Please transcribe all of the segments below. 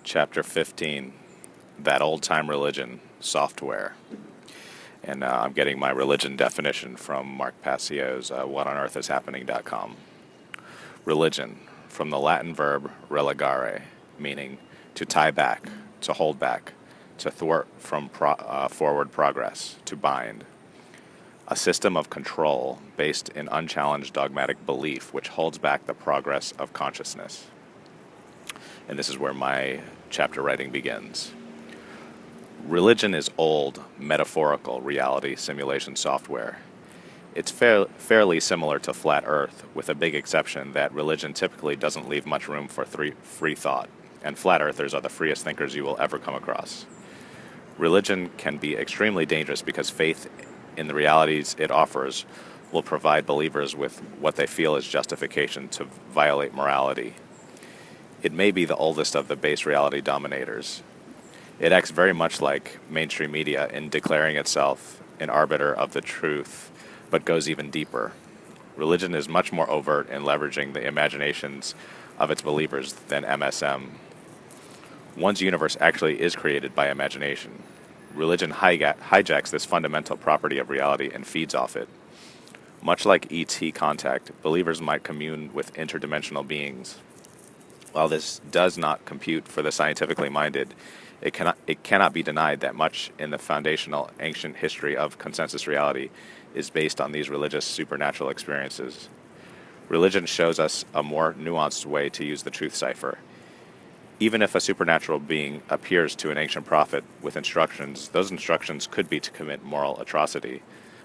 Chapter 15, That Old-Time Religion, Software. And I'm getting my religion definition from Mark Passio's whatonearthishappening.com. Religion, from the Latin verb relegare, meaning to tie back, to hold back, to thwart from forward progress, to bind. A system of control based in unchallenged dogmatic belief which holds back the progress of consciousness. And this is where my chapter writing begins. Religion is old, metaphorical reality simulation software. It's fairly similar to flat Earth, with a big exception that religion typically doesn't leave much room for free thought, and flat earthers are the freest thinkers you will ever come across. Religion can be extremely dangerous because faith in the realities it offers will provide believers with what they feel is justification to violate morality. It may be the oldest of the base reality dominators. It acts very much like mainstream media in declaring itself an arbiter of the truth, but goes even deeper. Religion is much more overt in leveraging the imaginations of its believers than MSM. One's universe actually is created by imagination. Religion hijacks this fundamental property of reality and feeds off it. Much like ET contact, believers might commune with interdimensional beings. While this does not compute for the scientifically minded, it cannot be denied that much in the foundational ancient history of consensus reality is based on these religious supernatural experiences. Religion shows us a more nuanced way to use the Truth Cypher. Even if a supernatural being appears to an ancient prophet with instructions, those instructions could be to commit moral atrocity.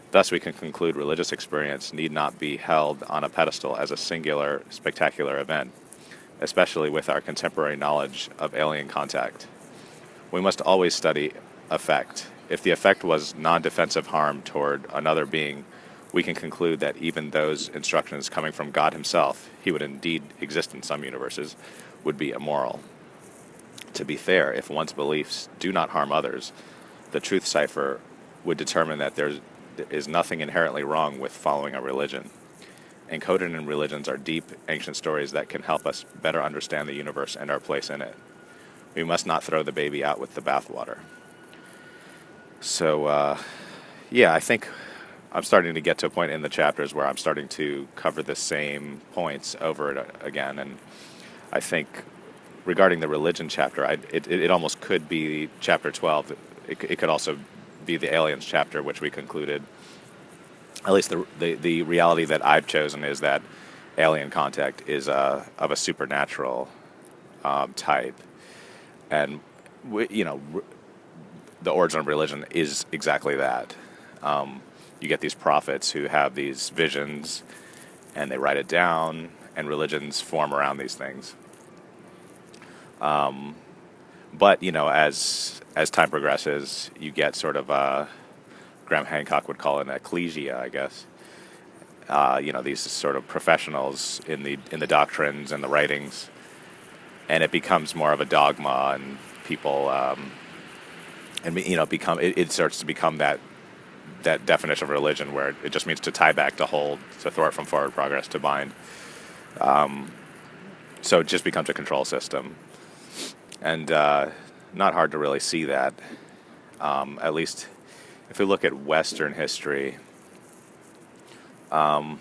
Thus, we can conclude religious experience need not be held on a pedestal as a singular, spectacular event, especially with our contemporary knowledge of alien contact. We must always study effect. If the effect was non-defensive harm toward another being, we can conclude that even those instructions coming from God himself, he would indeed exist in some universes, would be immoral. To be fair, if one's beliefs do not harm others, the Truth Cypher would determine that there is nothing inherently wrong with following a religion. Encoded in religions are deep, ancient stories that can help us better understand the universe and our place in it. We must not throw the baby out with the bathwater. So, I think I'm starting to get to a point in the chapters where I'm starting to cover the same points over and again. And I think regarding the religion chapter, it almost could be chapter 12. It could also be the aliens chapter, which we concluded. At least the reality that I've chosen is that alien contact is of a supernatural type. And, the origin of religion is exactly that. You get these prophets who have these visions, and they write it down, and religions form around these things. But, as time progresses, you get sort of Graham Hancock would call it an ecclesia, I guess. These sort of professionals in the doctrines and the writings, and it becomes more of a dogma, and people, it starts to become that definition of religion where it just means to tie back, to hold, to thwart from forward progress, to bind. So it just becomes a control system, and not hard to really see that. At least if we look at Western history, I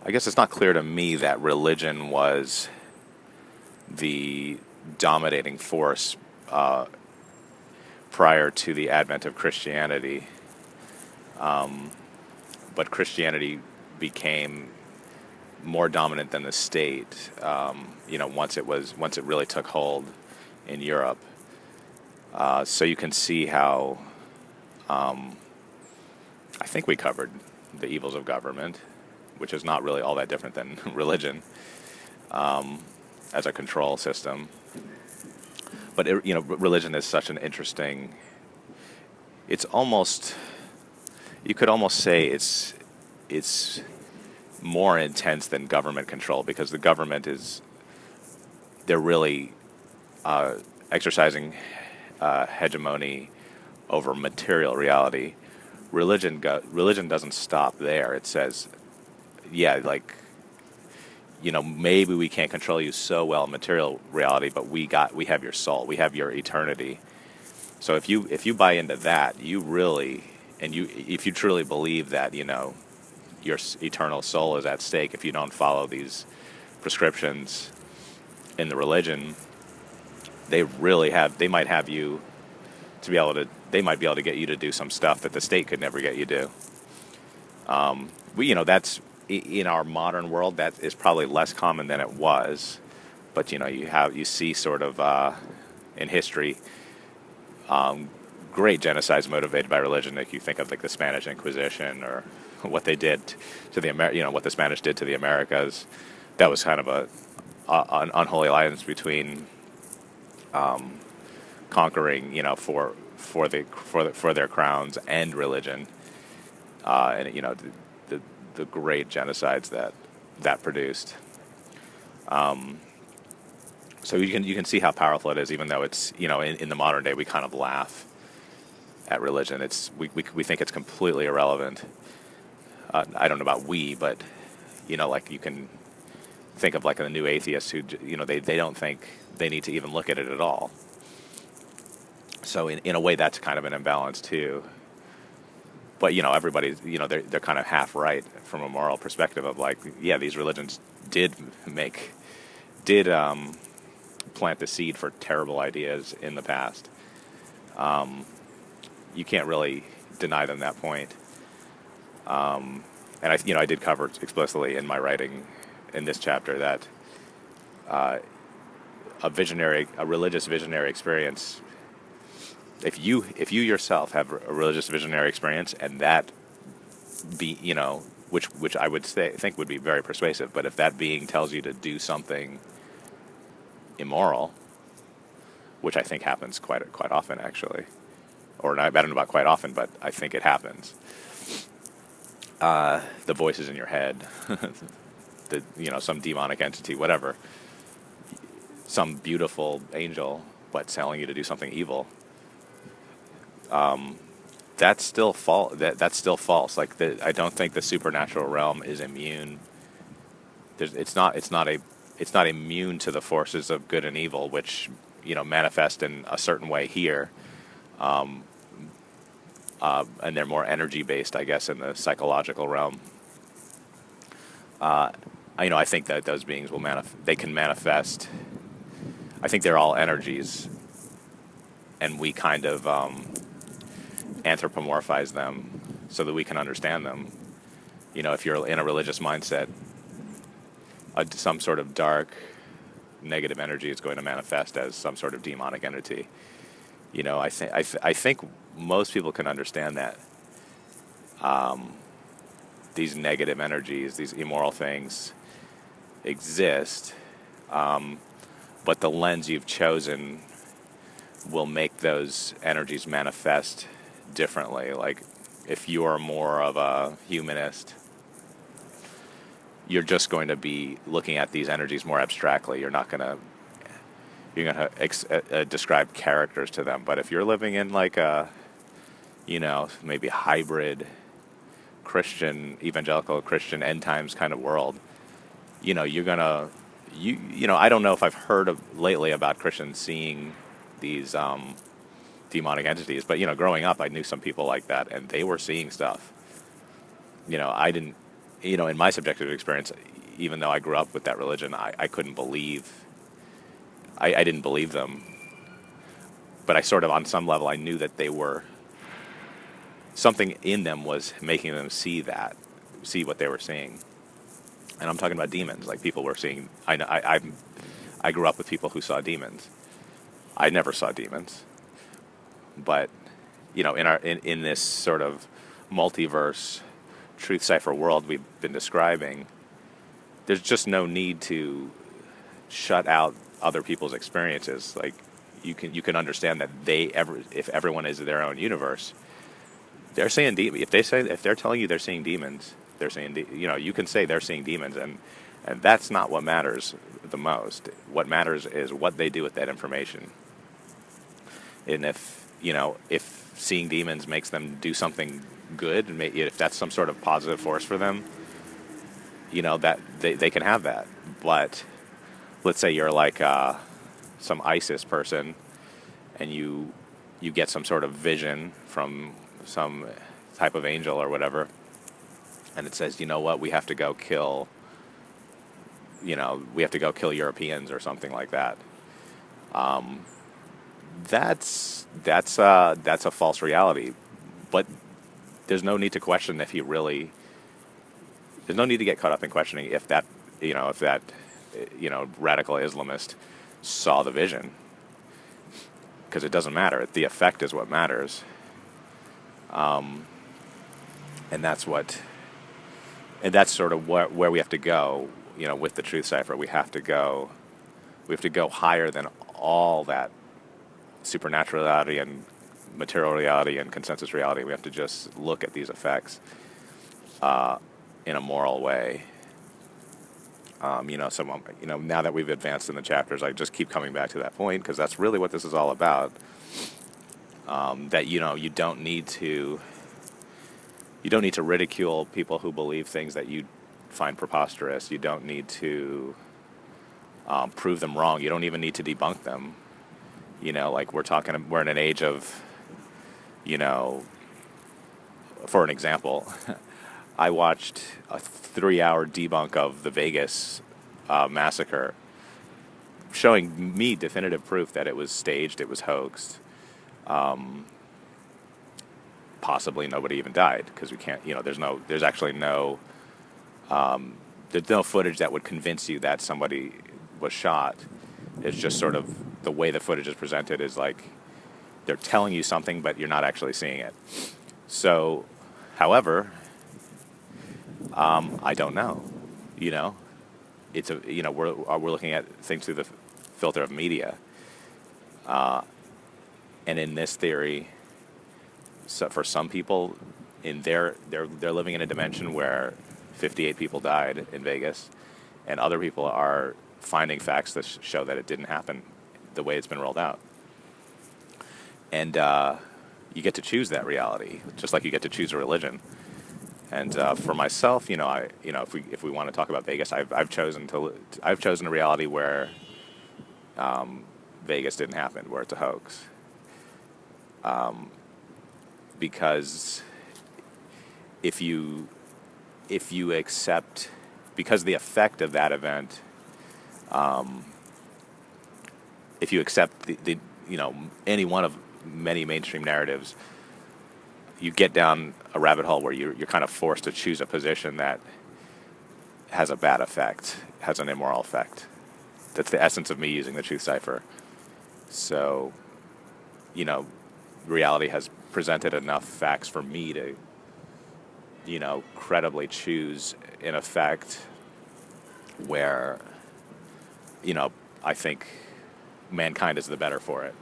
guess it's not clear to me that religion was the dominating force prior to the advent of Christianity. But Christianity became more dominant than the state, once it really took hold in Europe. So you can see how, I think we covered the evils of government, which is not really all that different than religion, as a control system. But religion is such an interesting. It's almost. You could almost say it's more intense than government control, because the government they're really exercising hegemony over material reality. Religion doesn't stop there. It says, maybe we can't control you so well in material reality, but we have your soul, we have your eternity. So if you buy into that, you really, and if you truly believe that, your eternal soul is at stake if you don't follow these prescriptions in the religion, they might have you they might be able to get you to do some stuff that the state could never get you to do. That's in our modern world, that is probably less common than it was, but you see sort of in history great genocides motivated by religion. Like you think of like the Spanish Inquisition, or what they did to what the Spanish did to the Americas. That was kind of an unholy alliance between conquering, for their crowns and religion, and the great genocides that produced. So you can see how powerful it is, even though it's in the modern day we kind of laugh at religion. We think it's completely irrelevant. I don't know about but like you can think of like the new atheists who they don't think they need to even look at it at all. So in a way that's kind of an imbalance too. But everybody they're kind of half right from a moral perspective of like, yeah, these religions did plant the seed for terrible ideas in the past. You can't really deny them that point. And I did cover explicitly in my writing in this chapter that a religious visionary experience, if you yourself have a religious visionary experience, and that be which I would think would be very persuasive, but if that being tells you to do something immoral, which I think happens quite often actually, or not, I don't know about quite often, but I think it happens. The voices in your head, some demonic entity, whatever, some beautiful angel, but telling you to do something evil. That's still false. That's still false. Like I don't think the supernatural realm is immune. It's not immune to the forces of good and evil, which manifest in a certain way here. And they're more energy based, I guess, in the psychological realm. I think that those beings they can manifest. I think they're all energies, and we kind of anthropomorphize them so that we can understand them. If you're in a religious mindset, some sort of dark, negative energy is going to manifest as some sort of demonic entity. I think most people can understand that these negative energies, these immoral things, exist, but the lens you've chosen will make those energies manifest differently. Like if you are more of a humanist, you're just going to be looking at these energies more abstractly. You're going to describe characters to them. But if you're living in like a, maybe hybrid Christian, evangelical Christian end times kind of world, you're going to, I don't know if I've heard lately about Christians seeing these demonic entities, but growing up I knew some people like that, and they were seeing stuff. I didn't, in my subjective experience, even though I grew up with that religion, I couldn't believe, I didn't believe them, but I sort of, on some level, I knew that they were, something in them was making them see what they were seeing. And I'm talking about demons, like people were seeing. I grew up with people who saw demons. I never saw demons, but in this sort of multiverse Truth Cypher world we've been describing, there's just no need to shut out other people's experiences. Like you can understand that if everyone is their own universe, they're seeing if they're telling you they're seeing demons, they're seeing you can say they're seeing demons, and that's not what matters the most. What matters is what they do with that information. And if seeing demons makes them do something good, if that's some sort of positive force for them, that they can have that. But let's say you're like some ISIS person, and you get some sort of vision from some type of angel or whatever, and it says, you know what, we have to go kill, Europeans or something like that. That's a false reality, but there's no need to question if he really. There's no need to get caught up in questioning if that radical Islamist saw the vision, because it doesn't matter. The effect is what matters, and that's sort of where we have to go. With the Truth Cypher, we have to go higher than all that supernatural reality and material reality and consensus reality. We have to just look at these effects in a moral way. Now that we've advanced in the chapters, I just keep coming back to that point, because that's really what this is all about. That you don't need to ridicule people who believe things that you find preposterous. You don't need to prove them wrong. You don't even need to debunk them. We're in an age of, for an example, I watched a 3-hour debunk of the Vegas massacre, showing me definitive proof that it was staged, it was hoaxed. Possibly nobody even died, because we can't, there's no footage that would convince you that somebody was shot. It's just sort of the way the footage is presented is like they're telling you something, but you're not actually seeing it. So, however, I don't know. It's we're looking at things through the filter of media, and in this theory, so for some people, they're living in a dimension where 58 people died in Vegas, and other people are finding facts that show that it didn't happen the way it's been rolled out. And you get to choose that reality, just like you get to choose a religion. And for myself, if we want to talk about Vegas, I've chosen a reality where Vegas didn't happen, where it's a hoax. Because if you accept, because the effect of that event, if you accept the any one of many mainstream narratives, you get down a rabbit hole where you're kind of forced to choose a position that has a bad effect, has an immoral effect. That's the essence of me using the Truth Cypher. So, reality has presented enough facts for me to, credibly choose an effect where, I think mankind is the better for it.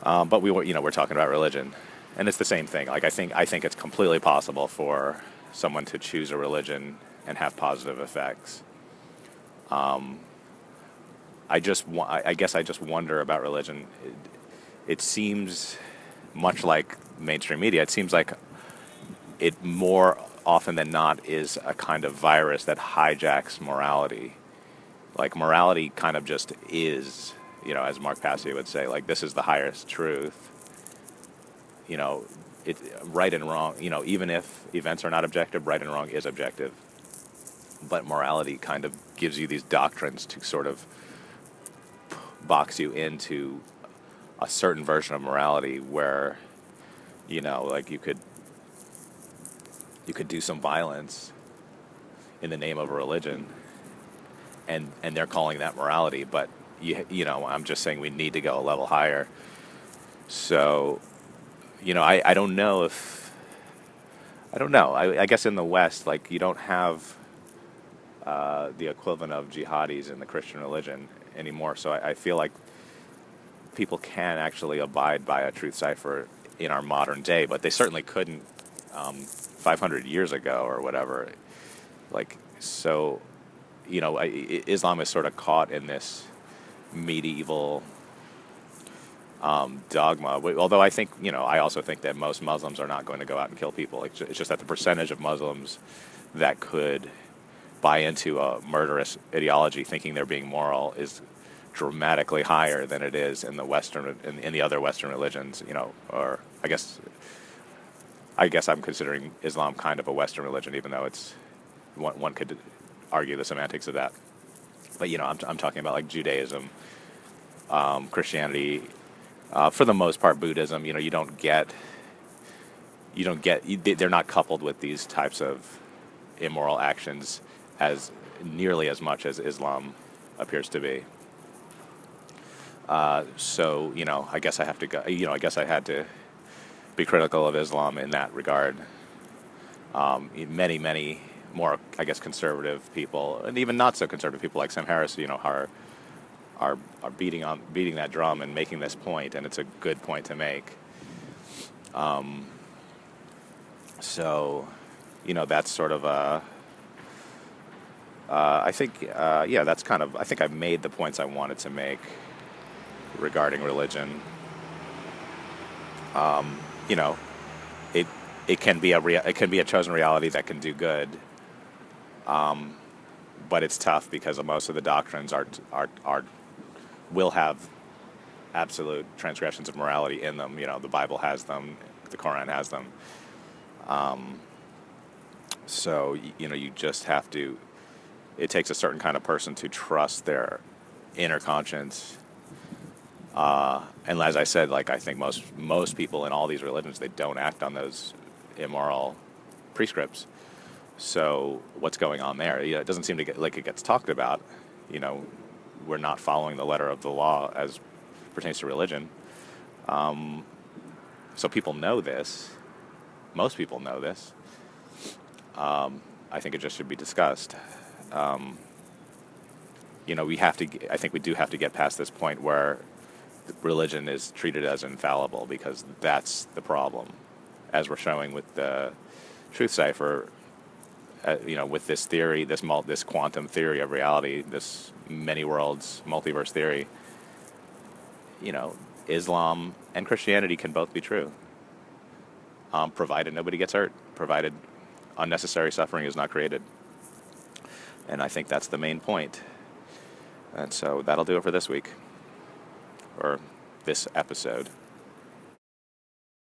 But we're talking about religion, and it's the same thing. Like I think it's completely possible for someone to choose a religion and have positive effects. I guess I just wonder about religion. It seems much like mainstream media. It seems like it more often than not is a kind of virus that hijacks morality. Like morality kind of just is, as Mark Passio would say, like this is the highest truth. It right and wrong. Even if events are not objective, right and wrong is objective. But morality kind of gives you these doctrines to sort of box you into a certain version of morality where, like you could do some violence in the name of a religion, and they're calling that morality. But I'm just saying we need to go a level higher. So, I don't know if I guess in the West, like you don't have the equivalent of jihadis in the Christian religion anymore. So I feel like people can actually abide by a Truth Cypher in our modern day, but they certainly couldn't 500 years ago or whatever. Like, so, Islam is sort of caught in this medieval dogma. Although I think, I also think that most Muslims are not going to go out and kill people. It's just that the percentage of Muslims that could buy into a murderous ideology thinking they're being moral is dramatically higher than it is in the Western, in the other Western religions, or I guess I'm considering Islam kind of a Western religion, even though it's one could argue the semantics of that. But I'm talking about like Judaism, Christianity, for the most part Buddhism. They're not coupled with these types of immoral actions as nearly as much as Islam appears to be. So I guess I have to go. I guess I had to be critical of Islam in that regard. Many more, I guess, conservative people, and even not so conservative people like Sam Harris, are beating that drum and making this point, and it's a good point to make. So, that's sort of I think, that's kind of. I think I've made the points I wanted to make regarding religion. It can be a chosen reality that can do good, but it's tough because most of the doctrines will have absolute transgressions of morality in them. The Bible has them, the Quran has them. So you just have to. It takes a certain kind of person to trust their inner conscience. And as I said, like I think most people in all these religions, they don't act on those immoral prescripts. So what's going on there? It doesn't seem to get like it gets talked about. We're not following the letter of the law as pertains to religion. So people know this. Most people know this. I think it just should be discussed. We have to. I think we do have to get past this point where religion is treated as infallible, because that's the problem, as we're showing with the Truth Cypher. With this theory, this quantum theory of reality, this many worlds multiverse theory. Islam and Christianity can both be true, provided nobody gets hurt, provided unnecessary suffering is not created. And I think that's the main point. And so that'll do it for this week, or this episode.